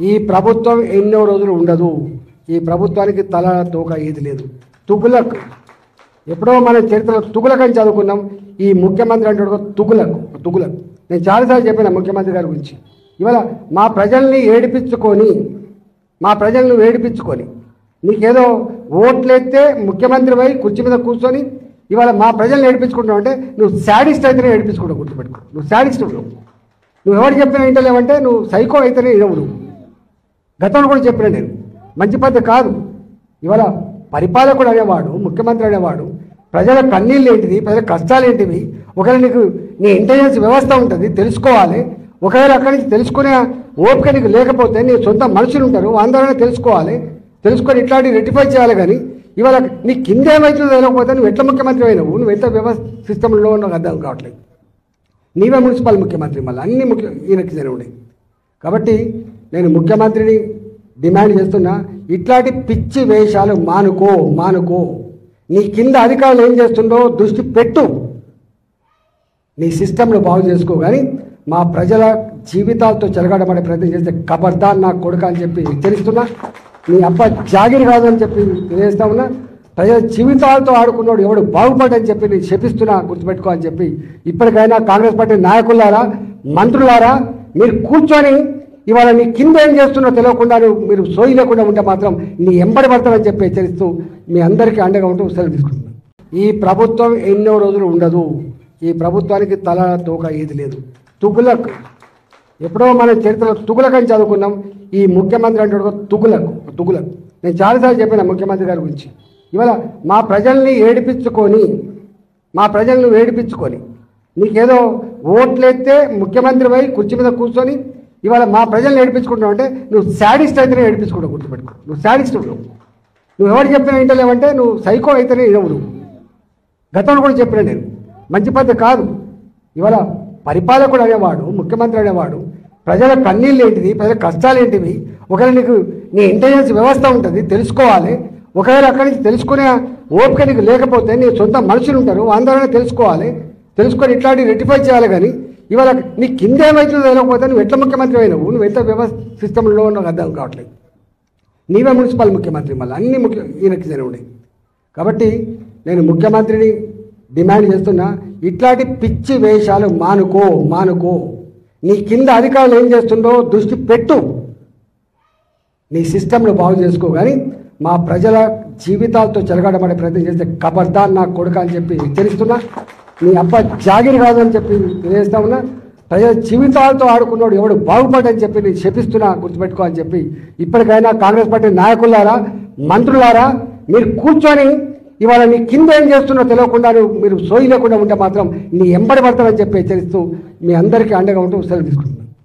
ఈ ప్రభుత్వం ఎన్నో రోజులు ఉండదు. ఈ ప్రభుత్వానికి తల తోక ఏది లేదు. తుగులక్ ఎప్పుడో మన చరిత్రలో తుగులక్ అని చదువుకున్నాం. ఈ ముఖ్యమంత్రి అంటే తుగులక్. నేను చాలాసార్లు చెప్పిన ముఖ్యమంత్రి గారి గురించి. ఇవాళ మా ప్రజల్ని ఏడిపించుకొని నీకేదో ఓట్లెత్తే ముఖ్యమంత్రి పోయి కుర్చీ మీద కూర్చొని ఇవాళ మా ప్రజల్ని ఏడిపించుకుంటావు అంటే నువ్వు శాడిస్ట్ అయితేనే ఏడిపించుకుంటావు. గుర్తుపెట్టుకో, నువ్వు శాడిస్ట్. నువ్వు ఎవరు చెప్పినా వింటలేవంటే నువ్వు సైకో అయితేనే ఇవ్వవు. నువ్వు గతంలో కూడా చెప్పినా నేను మంచి పద్ధతి కాదు. ఇవాళ పరిపాలకుడు అనేవాడు, ముఖ్యమంత్రి అనేవాడు ప్రజల కన్నీళ్ళు ఏంటిది, ప్రజల కష్టాలు ఏంటివి, ఒకవేళ నీ ఇంటెలిజెన్స్ వ్యవస్థ ఉంటుంది తెలుసుకోవాలి. ఒకవేళ అక్కడి నుంచి తెలుసుకునే ఓపిక నీకు లేకపోతే నీ సొంత మనుషులు ఉంటారు, అందరూ తెలుసుకొని ఇట్లాంటివి రెక్టిఫై చేయాలి. కానీ ఇవాళ నీ కింద ఏమవుతుందో తెలియకపోతే నువ్వు ఎట్లా ముఖ్యమంత్రి అయినావు, నువ్వు ఎంత వ్యవస్థ సిస్టంలో నాకు అర్థం కావట్లేదు. నీవే మున్సిపల్ ముఖ్యమంత్రి, మళ్ళీ అన్ని ఈయనకి జరిగినాయి. కాబట్టి నేను ముఖ్యమంత్రిని డిమాండ్ చేస్తున్నా, ఇట్లాంటి పిచ్చి వేషాలు మానుకో. నీ కింద అధికారులు ఏం చేస్తుండో దృష్టి పెట్టు, నీ సిస్టంను బాగు చేసుకో. కానీ మా ప్రజల జీవితాలతో చెలగాడబడే ప్రయత్నం చేస్తే ఖబర్దార్ నా కొడుక అని చెప్పి హెచ్చరిస్తున్నా. నీ అబ్బ జాగిరి కాదని చెప్పి తెలియజేస్తా ఉన్నా. ప్రజల జీవితాలతో ఆడుకున్నాడు ఎవడు బాగుపడని చెప్పి నేను శపిస్తున్నా, గుర్తుపెట్టుకో అని చెప్పి. ఇప్పటికైనా కాంగ్రెస్ పార్టీ నాయకులారా, మంత్రులారా, మీరు కూర్చొని ఇవాళ నీ కింద ఏం చేస్తున్నో తెలియకుండా మీరు సోయి లేకుండా ఉంటే మాత్రం నీ ఎంబడి పడతామని చెప్పి హెచ్చరిస్తూ మీ అందరికీ అండగా ఉంటూ సెలవు తీసుకుంటున్నాను. ఈ ప్రభుత్వం ఎన్నో రోజులు ఉండదు. ఈ ప్రభుత్వానికి తల తోక ఏది లేదు. తుగులక్ ఎప్పుడో మన చరిత్రలో తుగులక్ అని చదువుకున్నాం. ఈ ముఖ్యమంత్రి అంటే తుగులక్. నేను చాలాసార్లు చెప్పిన ముఖ్యమంత్రి గారి గురించి. ఇవాళ మా ప్రజల్ని ఏడిపించుకొని నీకేదో ఓట్లెత్తే ముఖ్యమంత్రి పోయి కుర్చీ మీద కూర్చొని ఇవాళ మా ప్రజల్ని ఏడిపించుకుంటావు అంటే నువ్వు శాడిస్ట్ అయితేనే ఏడిపించుకుంటావు. గుర్తుపెట్టుకో, నువ్వు శాడిస్ట్. నువ్వు ఎవరు చెప్పినా వింటలేవంటే నువ్వు సైకో అయితేనే ఇవ్వవు. గతంలో కూడా చెప్పినా నేను మంచి పద్ధతి కాదు. ఇవాళ పరిపాలకుడు అనేవాడు, ముఖ్యమంత్రి అనేవాడు ప్రజల కన్నీళ్ళు ఏంటిది, ప్రజల కష్టాలు ఏంటివి, ఒకవేళ నీ ఇంటెలిజెన్స్ వ్యవస్థ ఉంటుంది తెలుసుకోవాలి. ఒకవేళ అక్కడి నుంచి తెలుసుకునే ఓపిక నీకు లేకపోతే నీ సొంత మనుషులు ఉంటారు, అందరూ తెలుసుకొని ఇట్లాంటివి రెక్టిఫై చేయాలి. కానీ ఇవాళ నీ కింద ఏమవుతుందో తెలియకపోతే నువ్వు ఎట్లా ముఖ్యమంత్రి అయినావు, నువ్వు ఎంత వ్యవస్థ సిస్టంలో నాకు అర్థం కావట్లేదు. నీవే మున్సిపల్ ముఖ్యమంత్రి, మళ్ళీ అన్ని ఈయనకి జరిగినాయి. కాబట్టి నేను ముఖ్యమంత్రిని డిమాండ్ చేస్తున్నా, ఇట్లాంటి పిచ్చి వేషాలు మానుకో. నీ కింద అధికారులు ఏం చేస్తుండో దృష్టి పెట్టు, నీ సిస్టంను బాగు చేసుకో. కానీ మా ప్రజల జీవితాలతో చెలగాడబడే ప్రయత్నం చేస్తే ఖబర్దార్ నా కొడుక అని చెప్పి హెచ్చరిస్తున్నా. నీ అబ్బ జాగిరి కాదని చెప్పి తెలియజేస్తా ఉన్నా. ప్రజల జీవితాలతో ఆడుకున్నాడు ఎవడు బాగుపడని చెప్పి నేను శపిస్తున్నా, గుర్తుపెట్టుకో అని చెప్పి. ఇప్పటికైనా కాంగ్రెస్ పార్టీ నాయకులారా, మంత్రులారా, మీరు కూర్చొని ఇవాళ నీ కింద ఏం చేస్తున్నో తెలియకుండా మీరు సోయి లేకుండా ఉంటే మాత్రం నీ ఎంబడి పడతామని చెప్పి హెచ్చరిస్తూ మీ అందరికీ అండగా ఉంటూ సెలవు తీసుకుంటాను.